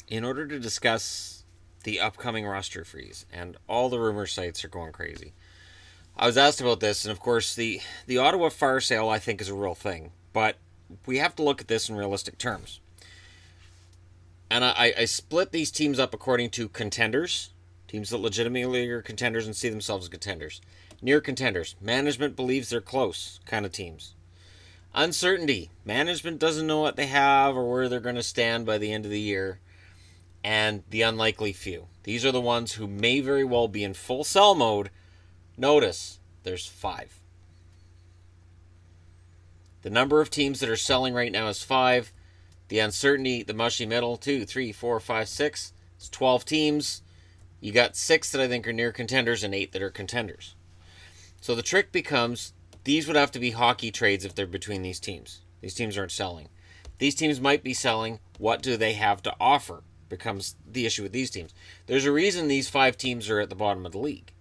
in order to discuss the upcoming roster freeze, and all the rumor sites are going crazy. I was asked about this, and of course, the Ottawa fire sale I think is a real thing, but we have to look at this in realistic terms. And I split these teams up according to contenders, teams that legitimately are contenders and see themselves as contenders. Near contenders, management believes they're close kind of teams. Uncertainty, management doesn't know what they have or where they're going to stand by the end of the year. And the unlikely few. These are the ones who may very well be in full sell mode. Notice, there's 5. The number of teams that are selling right now is 5. The uncertainty, the mushy middle, 2, 3, 4, 5, 6. It's 12 teams. You got 6 that I think are near contenders and 8 that are contenders. So the trick becomes, these would have to be hockey trades if they're between these teams. These teams aren't selling. These teams might be selling. What do they have to offer? Becomes the issue with these teams. There's a reason these 5 teams are at the bottom of the league.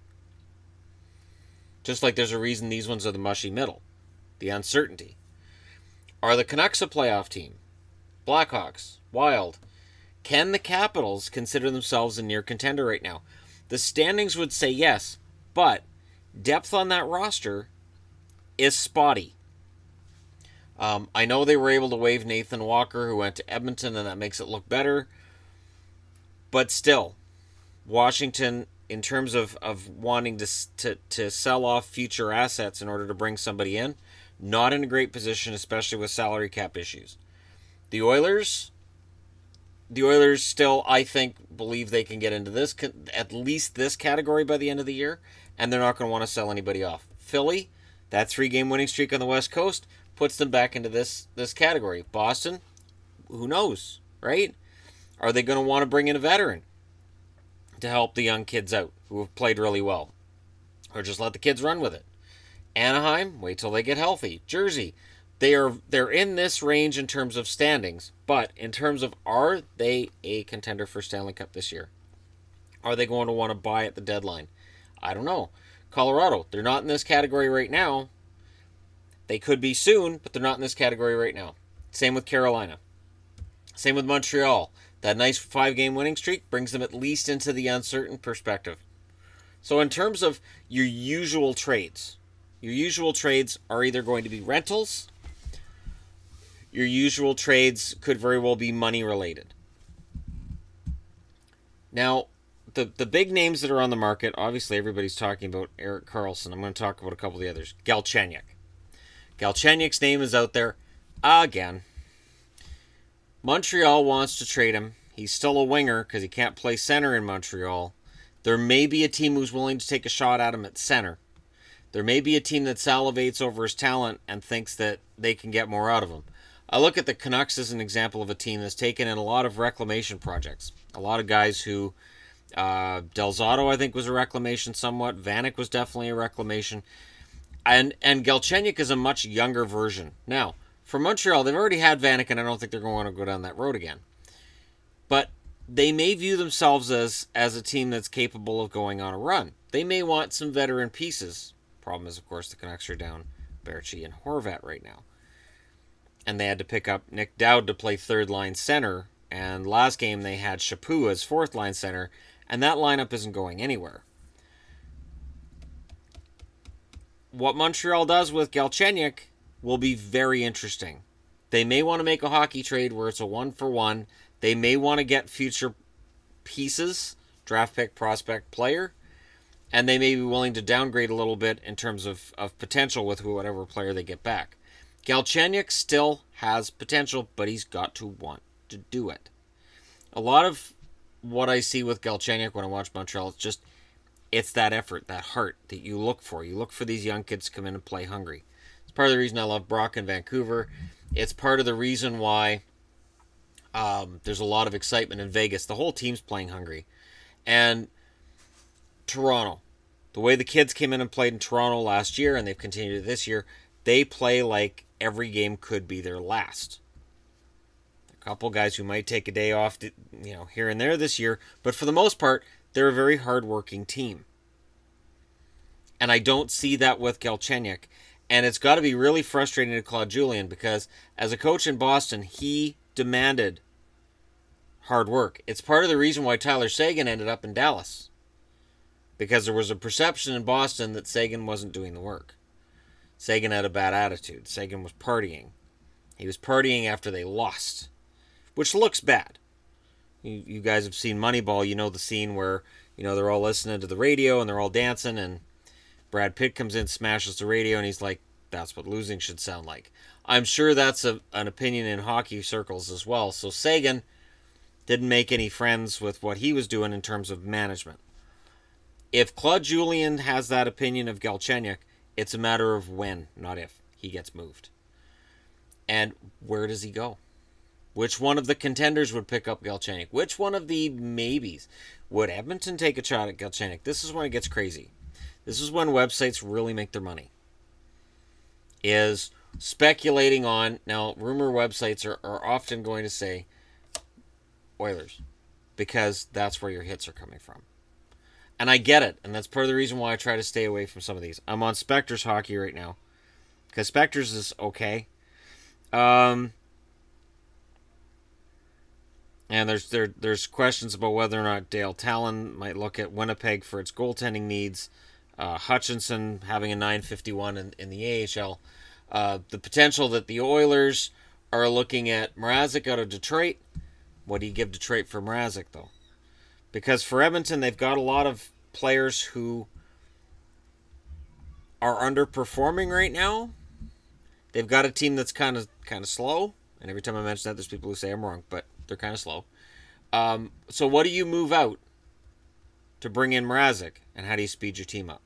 Just like there's a reason these ones are the mushy middle. The uncertainty. Are the Canucks a playoff team? Blackhawks? Wild? Can the Capitals consider themselves a near contender right now? The standings would say yes, but depth on that roster is spotty. I know they were able to waive Nathan Walker, who went to Edmonton, and that makes it look better. But still, Washington, in terms of wanting to sell off future assets in order to bring somebody in, not in a great position, especially with salary cap issues. The Oilers still, I think, believe they can get into this, at least this category by the end of the year, and they're not going to want to sell anybody off. Philly, that 3-game winning streak on the West Coast puts them back into this category. Boston, who knows, right? Are they going to want to bring in a veteran to help the young kids out who have played really well? Or just let the kids run with it? Anaheim, wait till they get healthy. Jersey, they're in this range in terms of standings, but in terms of, are they a contender for Stanley Cup this year? Are they going to want to buy at the deadline? I don't know. Colorado, they're not in this category right now. They could be soon, but they're not in this category right now. Same with Carolina. Same with Montreal. That nice 5-game winning streak brings them at least into the uncertain perspective. So in terms of your usual trades are either going to be rentals. Your usual trades could very well be money related. Now, the big names that are on the market, obviously everybody's talking about Erik Karlsson. I'm going to talk about a couple of the others. Galchenyuk. Galchenyuk's name is out there again. Montreal wants to trade him. He's still a winger because he can't play center in Montreal. There may be a team who's willing to take a shot at him at center. There may be a team that salivates over his talent and thinks that they can get more out of him. I look at the Canucks as an example of a team that's taken in a lot of reclamation projects. A lot of guys who, Del Zotto I think was a reclamation somewhat. Vanek was definitely a reclamation. And Galchenyuk is a much younger version. Now, for Montreal, they've already had Vanek, and I don't think they're going to go down that road again. But they may view themselves as a team that's capable of going on a run. They may want some veteran pieces. Problem is, of course, the Canucks are down Berchi and Horvat right now. And they had to pick up Nick Dowd to play third-line center. And last game, they had Chaput as fourth-line center. And that lineup isn't going anywhere. What Montreal does with Galchenyuk will be very interesting. They may want to make a hockey trade where it's a 1-for-1. They may want to get future pieces, draft pick, prospect, player, and they may be willing to downgrade a little bit in terms of potential with whatever player they get back. Galchenyuk still has potential, but he's got to want to do it. A lot of what I see with Galchenyuk when I watch Montreal, it's that effort, that heart that you look for. You look for these young kids to come in and play hungry. It's part of the reason I love Brock in Vancouver. It's part of the reason why there's a lot of excitement in Vegas. The whole team's playing hungry. And Toronto. The way the kids came in and played in Toronto last year, and they've continued this year, they play like every game could be their last. A couple guys who might take a day off, here and there this year, but for the most part, they're a very hard-working team. And I don't see that with Galchenyuk. And it's got to be really frustrating to Claude Julien because as a coach in Boston, he demanded hard work. It's part of the reason why Tyler Seguin ended up in Dallas. Because there was a perception in Boston that Seguin wasn't doing the work. Seguin had a bad attitude. Seguin was partying. He was partying after they lost, which looks bad. You guys have seen Moneyball. You know the scene where, they're all listening to the radio and they're all dancing, and Brad Pitt comes in, smashes the radio, and he's like, that's what losing should sound like. I'm sure that's an opinion in hockey circles as well. So Seguin didn't make any friends with what he was doing in terms of management. If Claude Julien has that opinion of Galchenyuk, it's a matter of when, not if, he gets moved. And where does he go? Which one of the contenders would pick up Galchenyuk? Which one of the maybes? Would Edmonton take a shot at Galchenyuk? This is when it gets crazy. This is when websites really make their money. Is speculating on, now rumor websites are often going to say Oilers, because that's where your hits are coming from. And I get it, and that's part of the reason why I try to stay away from some of these. I'm on Spectre's hockey right now, because Spectre's is okay. And there's questions about whether or not Dale Talon might look at Winnipeg for its goaltending needs. Hutchinson having a .951 in the AHL. The potential that the Oilers are looking at Mrazek out of Detroit. What do you give Detroit for Mrazek, though? Because for Edmonton, they've got a lot of players who are underperforming right now. They've got a team that's kind of slow. And every time I mention that, there's people who say I'm wrong, but they're kind of slow. So what do you move out to bring in Mrazek, and how do you speed your team up?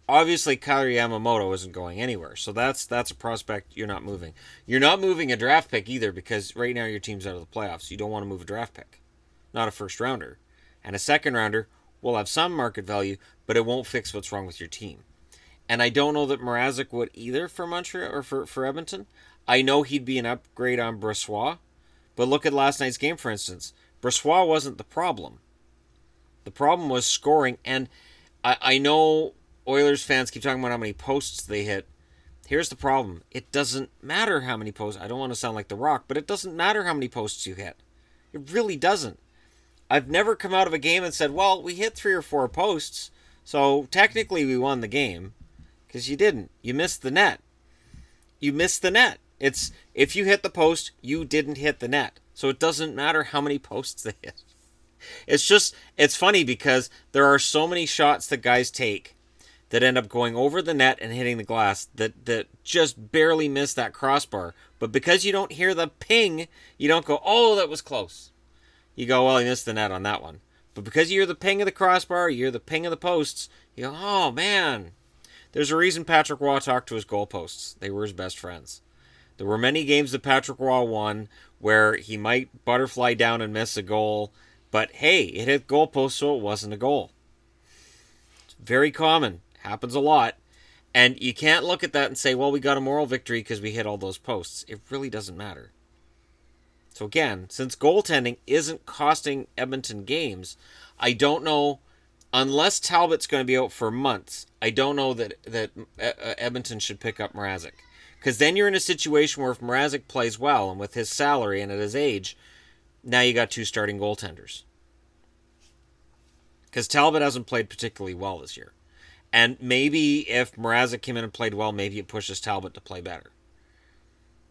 Obviously, Kailer Yamamoto isn't going anywhere, so that's a prospect you're not moving. You're not moving a draft pick either, because right now your team's out of the playoffs. You don't want to move a draft pick, not a first rounder. And a second rounder will have some market value, but it won't fix what's wrong with your team. And I don't know that Mrazek would either for Montreal or for Edmonton. I know he'd be an upgrade on Brossoit, but look at last night's game, for instance. Brossoit wasn't the problem. The problem was scoring, and I know Oilers fans keep talking about how many posts they hit. Here's the problem. It doesn't matter how many posts. I don't want to sound like The Rock, but it doesn't matter how many posts you hit. It really doesn't. I've never come out of a game and said, well, we hit 3 or 4 posts, so technically we won the game. Because you didn't. You missed the net. You missed the net. It's, if you hit the post, you didn't hit the net. So it doesn't matter how many posts they hit. It's funny because there are so many shots that guys take that end up going over the net and hitting the glass that just barely miss that crossbar. But because you don't hear the ping, you don't go, oh, that was close. You go, well, you missed the net on that one. But because you hear the ping of the crossbar, you hear the ping of the posts, you go, oh, man. There's a reason Patrick Roy talked to his goalposts. They were his best friends. There were many games that Patrick Roy won where he might butterfly down and miss a goal, but hey, it hit goalpost, so it wasn't a goal. It's very common. Happens a lot. And you can't look at that and say, well, we got a moral victory because we hit all those posts. It really doesn't matter. So again, since goaltending isn't costing Edmonton games, I don't know, unless Talbot's going to be out for months, I don't know that Edmonton should pick up Mrazek. Because then you're in a situation where if Mrazek plays well, and with his salary and at his age, now you got 2 starting goaltenders. Because Talbot hasn't played particularly well this year. And maybe if Mrazek came in and played well, maybe it pushes Talbot to play better.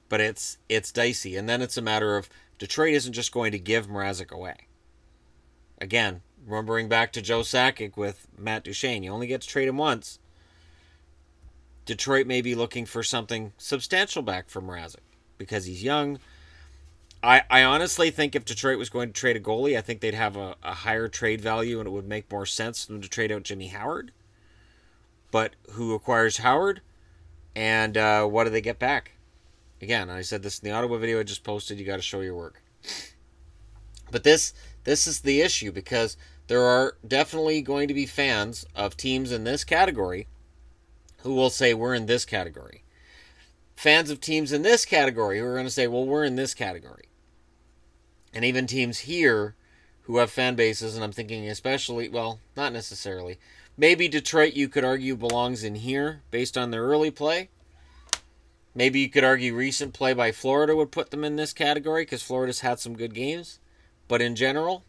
But it's dicey. And then it's a matter of Detroit isn't just going to give Mrazek away. Again, remembering back to Joe Sakic with Matt Duchene, you only get to trade him once. Detroit may be looking for something substantial back from Mrazek because he's young. I honestly think if Detroit was going to trade a goalie, I think they'd have a higher trade value and it would make more sense for them to trade out Jimmy Howard. But who acquires Howard? And what do they get back? Again, I said this in the Ottawa video I just posted. You got to show your work. But this is the issue because there are definitely going to be fans of teams in this category who will say, we're in this category. Fans of teams in this category who are going to say, well, we're in this category. And even teams here who have fan bases, and I'm thinking especially, well, not necessarily. Maybe Detroit, you could argue, belongs in here based on their early play. Maybe you could argue recent play by Florida would put them in this category because Florida's had some good games. But in general,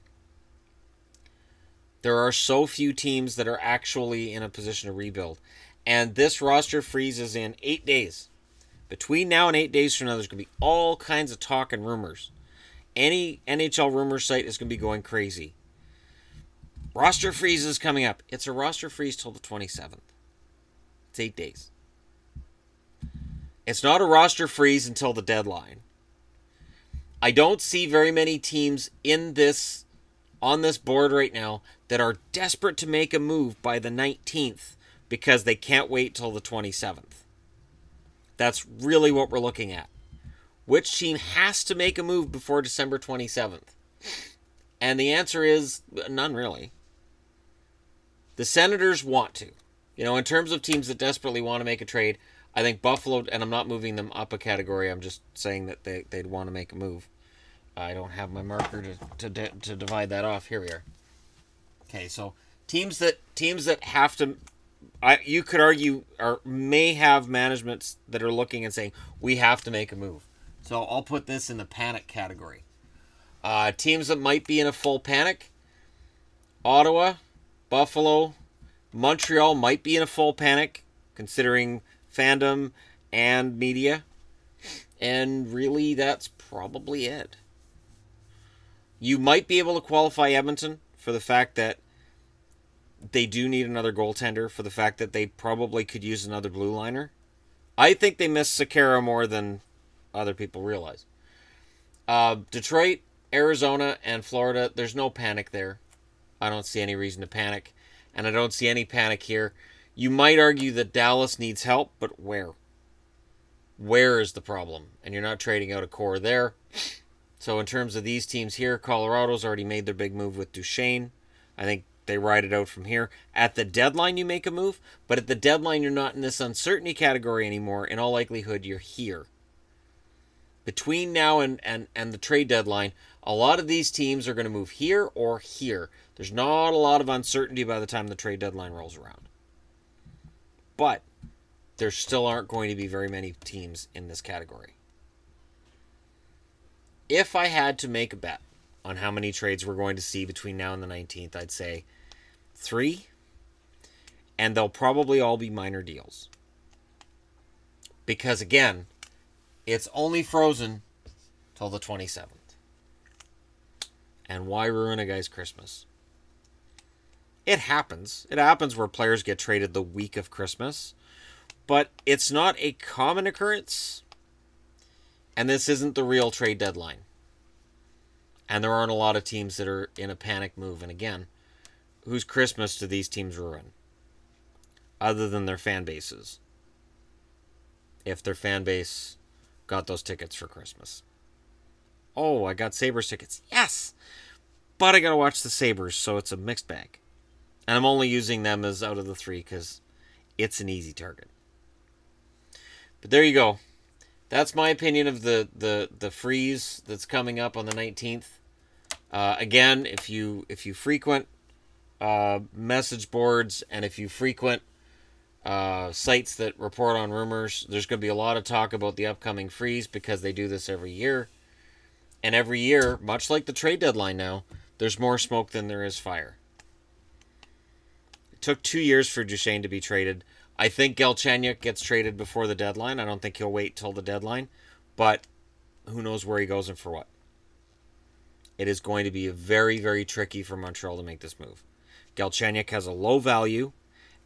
there are so few teams that are actually in a position to rebuild. And this roster freezes in 8 days. Between now and 8 days from now, there's going to be all kinds of talk and rumors. Any NHL rumor site is going to be going crazy. Roster freeze is coming up. It's a roster freeze till the 27th. It's 8 days. It's not a roster freeze until the deadline. I don't see very many teams on this board right now that are desperate to make a move by the 19th because they can't wait till the 27th. That's really what we're looking at. Which team has to make a move before December 27th? And the answer is none, really. The Senators want to. In terms of teams that desperately want to make a trade, I think Buffalo, and I'm not moving them up a category, I'm just saying that they'd want to make a move. I don't have my marker to divide that off. Here we are. Okay, so teams that have to, you could argue, may have managements that are looking and saying, we have to make a move. So I'll put this in the panic category. Teams that might be in a full panic: Ottawa, Buffalo, Montreal might be in a full panic, considering fandom and media. And really, that's probably it. You might be able to qualify Edmonton for the fact that they do need another goaltender, for the fact that they probably could use another blue liner. I think they miss Sekera more than other people realize. Detroit, Arizona, and Florida, there's no panic there. I don't see any reason to panic, and I don't see any panic here. You might argue that Dallas needs help, but where? Where is the problem? And you're not trading out a core there. So in terms of these teams here, Colorado's already made their big move with Duchesne. I think they ride it out from here. At the deadline, you make a move, but at the deadline, you're not in this uncertainty category anymore. In all likelihood, you're here. Between now and the trade deadline, a lot of these teams are going to move here or here. There's not a lot of uncertainty by the time the trade deadline rolls around. But there still aren't going to be very many teams in this category. If I had to make a bet on how many trades we're going to see between now and the 19th, I'd say 3. And they'll probably all be minor deals. Because again, it's only frozen till the 27th. And why ruin a guy's Christmas? It happens. It happens where players get traded the week of Christmas. But it's not a common occurrence. And this isn't the real trade deadline. And there aren't a lot of teams that are in a panic move. And again, whose Christmas do these teams ruin? Other than their fan bases. If their fan base got those tickets for Christmas. Oh, I got Sabres tickets. Yes! But I gotta watch the Sabres, so it's a mixed bag. And I'm only using them as out of the 3 because it's an easy target. But there you go. That's my opinion of the freeze that's coming up on the 19th. Again, if you frequent message boards and if you frequent sites that report on rumors, there's going to be a lot of talk about the upcoming freeze because they do this every year. And every year, much like the trade deadline now, there's more smoke than there is fire. It took 2 years for Duchesne to be traded. I think Galchenyuk gets traded before the deadline. I don't think he'll wait till the deadline. But who knows where he goes and for what. It is going to be very, very tricky for Montreal to make this move. Galchenyuk has a low value,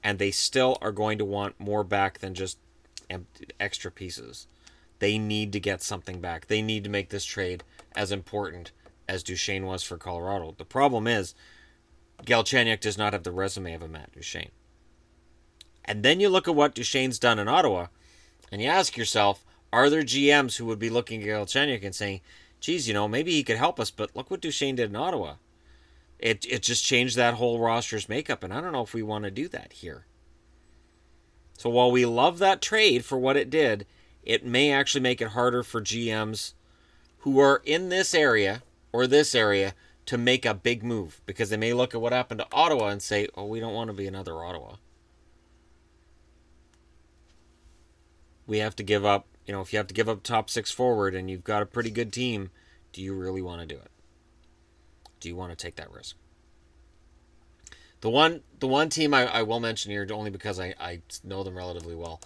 and they still are going to want more back than just extra pieces. They need to get something back. They need to make this trade as important as Duchesne was for Colorado. The problem is, Galchenyuk does not have the resume of a Matt Duchesne. And then you look at what Duchesne's done in Ottawa, and you ask yourself, are there GMs who would be looking at Galchenyuk and saying, geez, maybe he could help us, but look what Duchesne did in Ottawa. It just changed that whole roster's makeup, and I don't know if we want to do that here. So while we love that trade for what it did, it may actually make it harder for GMs who are in this area or this area to make a big move, because they may look at what happened to Ottawa and say, oh, we don't want to be another Ottawa. We have to give up, if you have to give up top 6 forward and you've got a pretty good team, do you really want to do it? Do you want to take that risk? The one team I will mention here, only because I know them relatively well.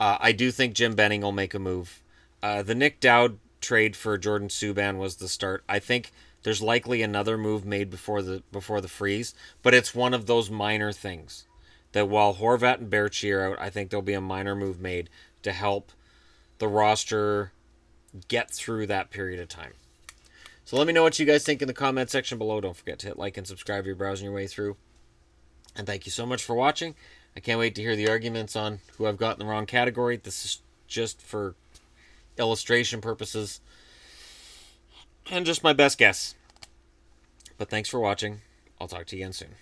I do think Jim Benning will make a move. The Nick Dowd trade for Jordan Subban was the start. I think there's likely another move made before the freeze, but it's one of those minor things that while Horvat and Baertschi are out, I think there'll be a minor move made to help the roster get through that period of time. So let me know what you guys think in the comment section below. Don't forget to hit like and subscribe if you're browsing your way through. And thank you so much for watching. I can't wait to hear the arguments on who I've got in the wrong category. This is just for illustration purposes and just my best guess. But thanks for watching. I'll talk to you again soon.